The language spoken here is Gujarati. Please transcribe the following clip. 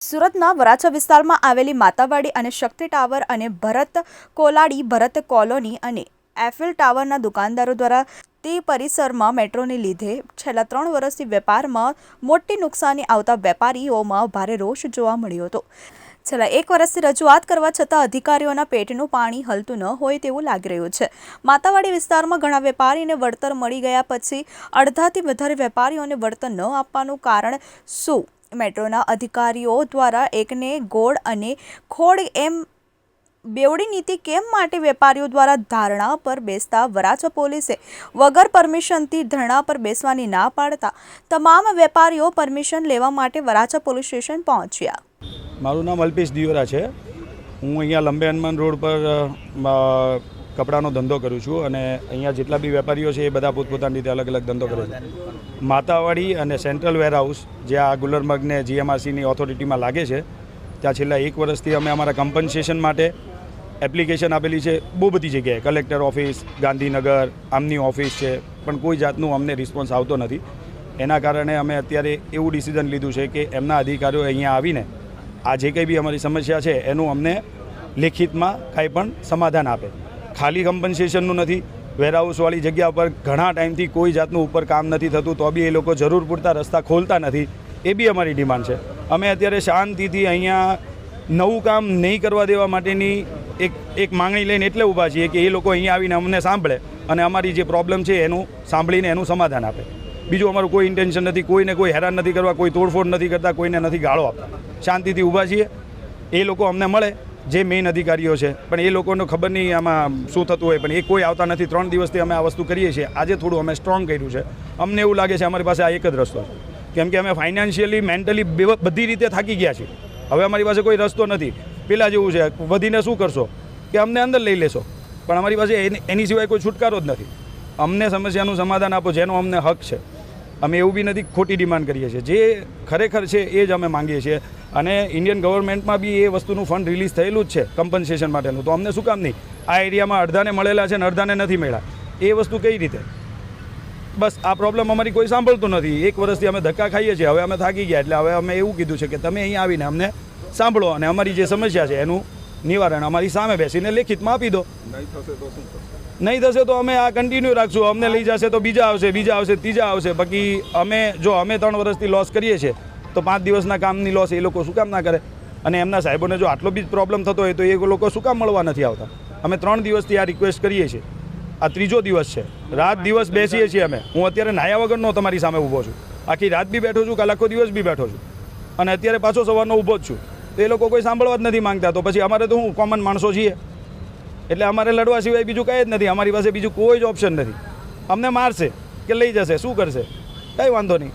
સુરતના વરાછા વિસ્તારમાં આવેલી માતાવાડી અને શક્તિ ટાવર અને ભરત કોલાડી ભરત કોલોની અને એફિલ ટાવરના દુકાનદારો દ્વારા તે પરિસરમાં મેટ્રોને લીધે છેલ્લા 3 વર્ષથી વેપારમાં મોટી નુકસાની આવતા વેપારીઓમાં ભારે રોષ જોવા મળ્યો હતો। છેલ્લા 1 વર્ષથી રજૂઆત કરવા છતાં અધિકારીઓના પેટનું પાણી હલતું ન હોય તેવું લાગી રહ્યું છે। માતાવાડી વિસ્તારમાં ઘણા વેપારીને વળતર મળી ગયા પછી અડધાથી વધારે વેપારીઓને વળતર ન આપવાનું કારણ શું? મેટ્રોના અધિકારીઓ દ્વારા એકને ગોળ અને ખોડ એમ બેવડી નીતિ કેમ માટે વેપારીઓ દ્વારા ધરણા પર બેસતા વરાછા પોલીસે વગર પરમિશનથી ધરણા પર બેસવાની ના પાડતા તમામ વેપારીઓ પરમિશન લેવા માટે વરાછા પોલીસ સ્ટેશન પહોંચ્યા। મારું નામ અલ્પેશ દિયોરા છે। હું અહીંયા લંબે હનુમાન રોડ પર કપડાનો ધંધો કરું છું અને અહીંયા જેટલા બી વેપારીઓ છે એ બધા પોતપોતાની રીતે અલગ અલગ ધંધો કરે છે। માતાવાડી અને સેન્ટ્રલ વેરહાઉસ જે આ ગુલરમર્ગને જીએમઆરસીની ઓથોરિટીમાં લાગે છે ત્યાં છેલ્લા 1 વર્ષથી અમે અમારા કમ્પન્સેશન માટે એપ્લિકેશન આપેલી છે બહુ બધી જગ્યાએ, કલેક્ટર ઓફિસ, ગાંધીનગર, આમની ઓફિસ છે, પણ કોઈ જાતનું અમને રિસ્પોન્સ આવતો નથી। એના કારણે અમે અત્યારે એવું ડિસિઝન લીધું છે કે એમના અધિકારીઓ અહીંયા આવીને આ જે કંઈ બી અમારી સમસ્યા છે એનું અમને લેખિતમાં કાંઈ પણ સમાધાન આપે। ખાલી કમ્પન્સેશનનું નથી, વેરહાઉસવાળી જગ્યા પર ઘણા ટાઈમથી કોઈ જાતનું ઉપર કામ નથી થતું તો બી એ લોકો જરૂર પૂરતા રસ્તા ખોલતા નથી, એ બી અમારી ડિમાન્ડ છે। અમે અત્યારે શાંતિથી અહીંયા નવું કામ નહીં કરવા દેવા માટેની એક માંગણી લઈને એટલે ઊભા છીએ કે એ લોકો અહીંયા આવીને અમને સાંભળે અને અમારી જે પ્રોબ્લેમ છે એનું સાંભળીને એનું સમાધાન આપે। બીજું અમારું કોઈ ઇન્ટેન્શન નથી, કોઈને કોઈ હેરાન નથી કરવા, કોઈ તોડફોડ નથી કરતા, કોઈને નથી ગાળો આપતા। શાંતિથી ઊભા છીએ, એ લોકો અમને મળે જે મેઇન અધિકારીઓ છે, પણ એ લોકોને ખબર નહીં આમાં શું થતું હોય, પણ એ કોઈ આવતા નથી। 3 દિવસથી અમે આ વસ્તુ કરીએ છીએ, આજે થોડું અમે સ્ટ્રોંગ કર્યું છે। અમને એવું લાગે છે અમારી પાસે આ એક જ રસ્તો છે, કેમ કે અમે ફાઇનાન્શિયલી મેન્ટલી બધી રીતે થાકી ગયા છીએ। હવે અમારી પાસે કોઈ રસ્તો નથી। પેલા જેવું છે વધીને શું કરશો કે અમને અંદર લઈ લેશો, પણ અમારી પાસે એની સિવાય કોઈ છુટકારો જ નથી। અમને સમસ્યાનું સમાધાન આપો, જેનો અમને હક છે। અમે એવું બી નથી ખોટી ડિમાન્ડ કરીએ છીએ, જે ખરેખર છે એ જ અમે માંગીએ છીએ। અને ઇન્ડિયન ગવર્મેન્ટમાં બી એ વસ્તુનું ફંડ રિલીઝ થયેલું જ છે કમ્પન્સેશન માટેનું, તો અમને શું કામ નહીં? આ એરિયામાં અડધાને મળેલા છે અને અડધાને નથી મળ્યા, એ વસ્તુ કઈ રીતે? બસ આ પ્રોબ્લેમ અમારી કોઈ સાંભળતું નથી। 1 વર્ષથી અમે ધક્કા ખાઈએ છીએ, હવે અમે થાકી ગયા, એટલે હવે અમે એવું કીધું છે કે તમે અહીંયા આવીને અમને સાંભળો અને અમારી જે સમસ્યા છે એનું નિવારણ અમારી સામે બેસીને લેખિતમાં આપી દો। નહીં થશે તો અમે આ કન્ટિન્યુ રાખશું। અમને લઈ જશે તો બીજા આવશે, ત્રીજા આવશે। બાકી અમે 3 વર્ષથી લોસ કરીએ છીએ તો 5 દિવસના કામની લોસ એ લોકો શું કામ ના કરે? અને એમના સાહેબોને જો આટલો બી પ્રોબ્લેમ થતો હોય તો એ લોકો શું કામ મળવા નથી આવતા? અમે 3 દિવસથી આ રિક્વેસ્ટ કરીએ છીએ, આ 3જો દિવસ છે। રાત દિવસ બેસીએ છીએ અમે। હું અત્યારે નાયા વગરનો તમારી સામે ઊભો છું, આખી રાત બી બેઠો છું, કાલ આખો દિવસ બી બેઠો છું અને અત્યારે પાછો સવારનો ઊભો જ છું। તો એ લોકો કોઈ સાંભળવા જ નથી માંગતા, તો પછી અમારે તો હું કોમન માણસો છીએ એટલે અમારે લડવા સિવાય બીજું કંઈ જ નથી। અમારી પાસે બીજું કોઈ જ ઓપ્શન નથી। અમને મારશે કે લઈ જશે, શું કરશે? કંઈ વાંધો નહીં।